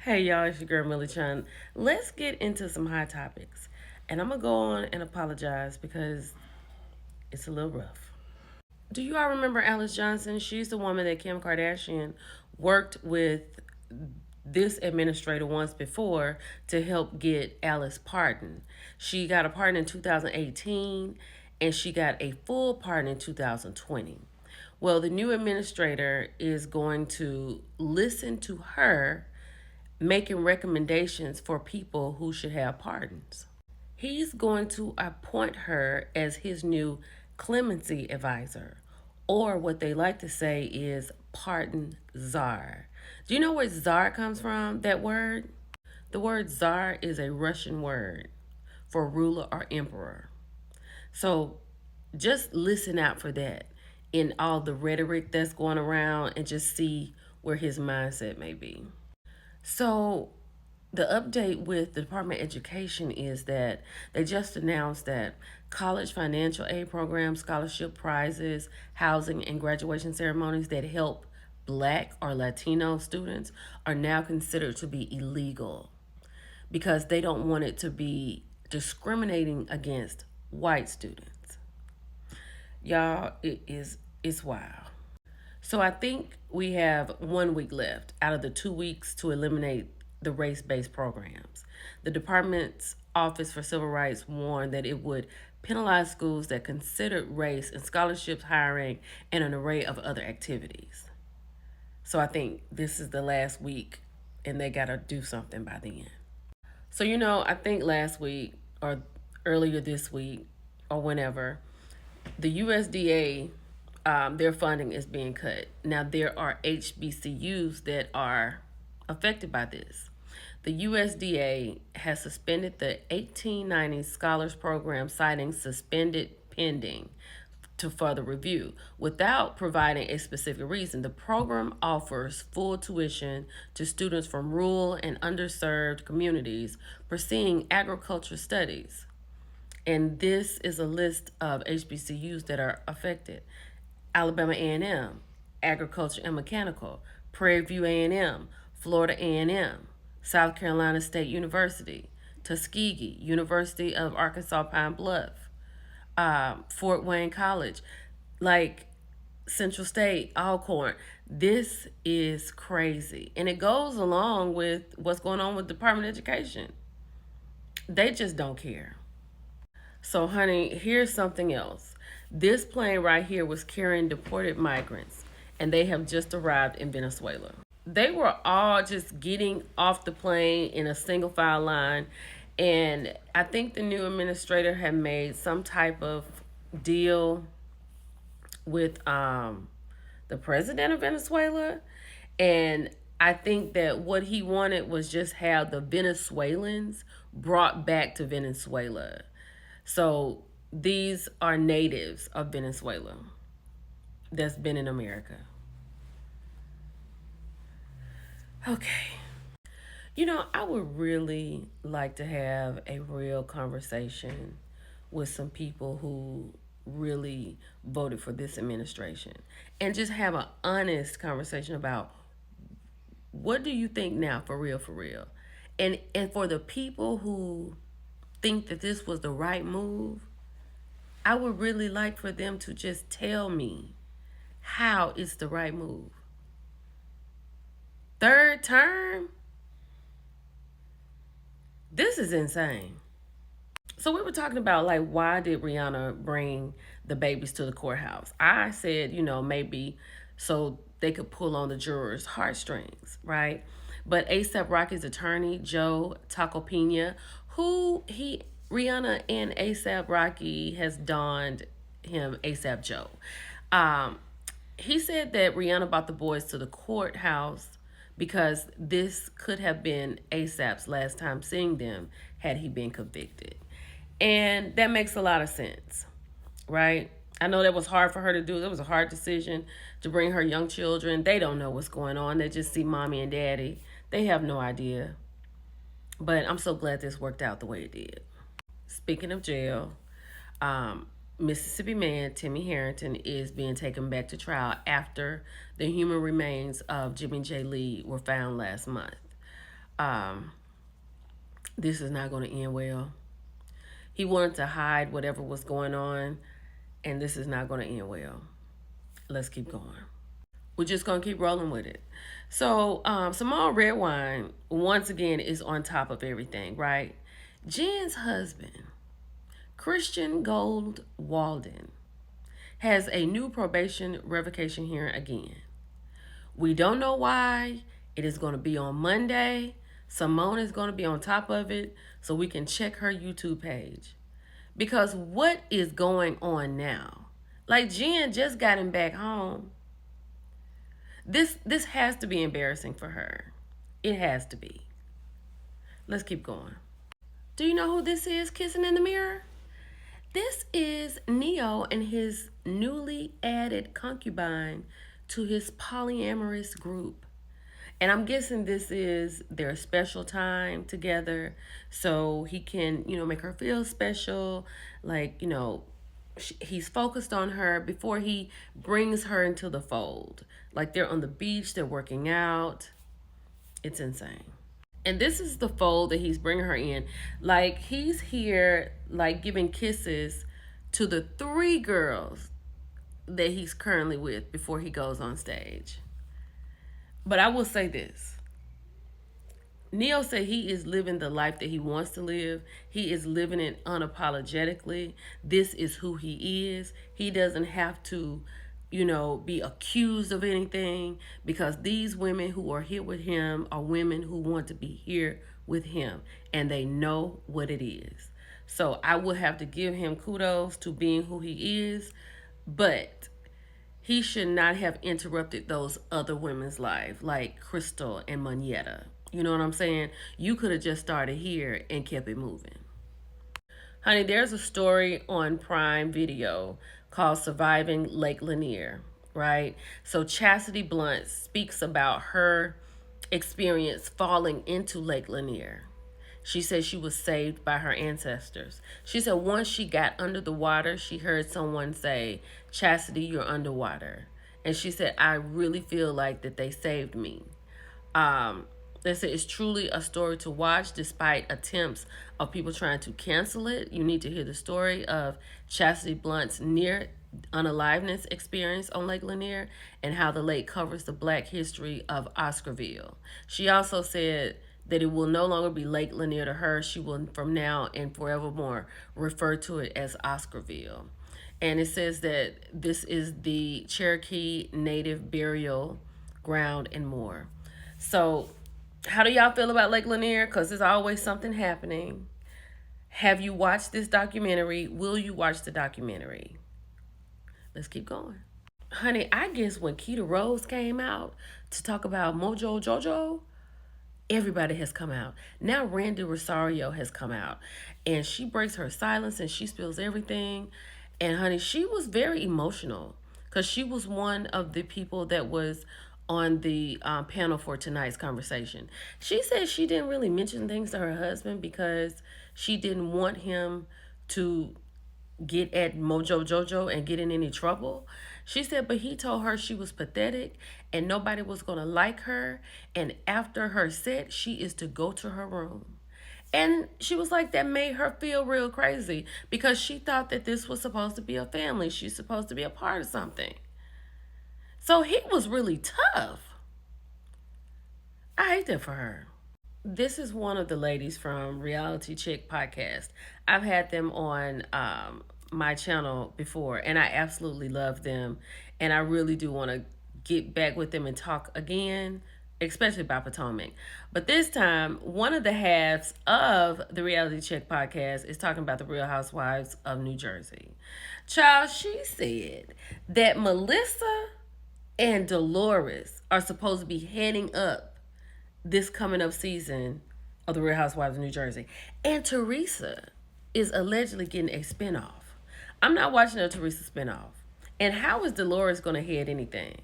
Hey y'all, it's your girl Millie Chan. Let's get into some hot topics. And I'm gonna go on and apologize because it's a little rough. Do you all remember Alice Johnson? She's the woman that Kim Kardashian worked with this administrator once before to help get Alice pardoned. She got a pardon in 2018 and she got a full pardon in 2020. Well, the new administrator is going to listen to her making recommendations for people who should have pardons. He's going to appoint her as his new clemency advisor, or what they like to say is pardon czar. Do you know where czar comes from, that word? The word czar is a Russian word for ruler or emperor. So just listen out for that in all the rhetoric that's going around and just see where his mindset may be. So, the update with the Department of Education is that they just announced that college financial aid programs, scholarship prizes, housing, and graduation ceremonies that help Black or Latino students are now considered to be illegal because they don't want it to be discriminating against white students. Y'all, it's wild. So I think we have 1 week left out of the 2 weeks to eliminate the race based programs. The department's Office for Civil Rights warned that it would penalize schools that considered race in scholarships, hiring, and an array of other activities. So I think this is the last week and they got to do something by then. So, I think last week or earlier this week or whenever, the USDA, their funding is being cut. Now, there are HBCUs that are affected by this. The USDA has suspended the 1890 Scholars Program, citing suspended pending to further review. Without providing a specific reason, the program offers full tuition to students from rural and underserved communities pursuing agriculture studies. And this is a list of HBCUs that are affected: Alabama A&M, Agriculture and Mechanical; Prairie View A&M, Florida A&M, South Carolina State University, Tuskegee, University of Arkansas Pine Bluff, Fort Wayne College, like Central State, Alcorn. This is crazy. And it goes along with what's going on with the Department of Education. They just don't care. So, honey, here's something else. This plane right here was carrying deported migrants, and they have just arrived in Venezuela. They were all just getting off the plane in a single file line, and I think the new administrator had made some type of deal with the president of Venezuela, and I think that what he wanted was just have the Venezuelans brought back to Venezuela. So these are natives of Venezuela that's been in America. Okay. I would really like to have a real conversation with some people who really voted for this administration and just have an honest conversation about what do you think now, for real, for real. And for the people who think that this was the right move, I would really like for them to just tell me how it's the right move. Third term? This is insane. So we were talking about, like, why did Rihanna bring the babies to the courthouse? I said, maybe so they could pull on the jurors' heartstrings, right? But ASAP Rocky's attorney, Joe Tacopina, Rihanna and ASAP Rocky has donned him ASAP Joe. He said that Rihanna brought the boys to the courthouse because this could have been ASAP's last time seeing them had he been convicted. And that makes a lot of sense, right? I know that was hard for her to do. It was a hard decision to bring her young children. They don't know what's going on. They just see mommy and daddy. They have no idea. But I'm so glad this worked out the way it did. Speaking of jail, Mississippi man Timmy Harrington is being taken back to trial after the human remains of Jimmy J. Lee were found last month. Um, this is not going to end well. He wanted to hide whatever was going on, and this is not going to end well. Let's keep going. We're just going to keep rolling with it. So, Simone Redwine, once again, is on top of everything, right? Jen's husband, Christian Gold Walden, has a new probation revocation hearing again. We don't know why. It is going to be on Monday. Simone is going to be on top of it so we can check her YouTube page. Because what is going on now? Like, Jen just got him back home. This has to be embarrassing for her. It has to be. Let's keep going. Do you know who this is kissing in the mirror? This is Neo and his newly added concubine to his polyamorous group. And I'm guessing this is their special time together so he can, make her feel special. Like, he's focused on her before he brings her into the fold. Like, they're on the beach, they're working out. It's insane. And this is the fold that he's bringing her in. Like, he's here, like, giving kisses to the 3 girls that he's currently with before he goes on stage. But I will say this. Neo said he is living the life that he wants to live. He is living it unapologetically. This is who he is. He doesn't have to, be accused of anything, because these women who are here with him are women who want to be here with him, and they know what it is. So I would have to give him kudos to being who he is, but he should not have interrupted those other women's lives, like Crystal and Moneta. You know what I'm saying? You could have just started here and kept it moving. Honey, there's a story on Prime Video called Surviving Lake Lanier, right? So Chastity Blunt speaks about her experience falling into Lake Lanier. She said she was saved by her ancestors. She said once she got under the water, she heard someone say, "Chastity, you're underwater." And she said, "I really feel like that they saved me." They said it's truly a story to watch despite attempts of people trying to cancel it. You need to hear the story of Chastity Blunt's near unaliveness experience on Lake Lanier and how the lake covers the Black history of Oscarville. She also said that it will no longer be Lake Lanier to her. She will, from now and forevermore, refer to it as Oscarville. And it says that this is the Cherokee Native burial ground and more. So, how do y'all feel about Lake Lanier? Because there's always something happening. Have you watched this documentary? Will you watch the documentary? Let's keep going. Honey, I guess when Keita Rose came out to talk about Mojo Jojo, everybody has come out. Now Randy Rosario has come out. And she breaks her silence and she spills everything. And honey, she was very emotional because she was one of the people that was on the panel for tonight's conversation. She said she didn't really mention things to her husband because she didn't want him to get at Mojo Jojo and get in any trouble. She said, but he told her she was pathetic and nobody was going to like her. And after her set, she is to go to her room. And she was like, that made her feel real crazy because she thought that this was supposed to be a family. She's supposed to be a part of something. So he was really tough. I hate that for her. This is one of the ladies from Reality Chick podcast. I've had them on my channel before, and I absolutely love them. And I really do want to get back with them and talk again, especially about Potomac. But this time, one of the halves of the Reality Check podcast is talking about the Real Housewives of New Jersey. Child, she said that Melissa and Dolores are supposed to be heading up this coming up season of the Real Housewives of New Jersey. And Teresa is allegedly getting a spinoff. I'm not watching a Teresa spinoff. And how is Dolores going to head anything?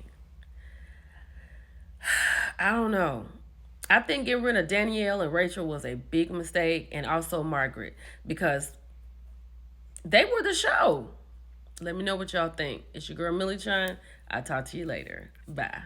I don't know. I think getting rid of Danielle and Rachel was a big mistake, and also Margaret, because they were the show. Let me know what y'all think. It's your girl Millie Chan. I'll talk to you later. Bye.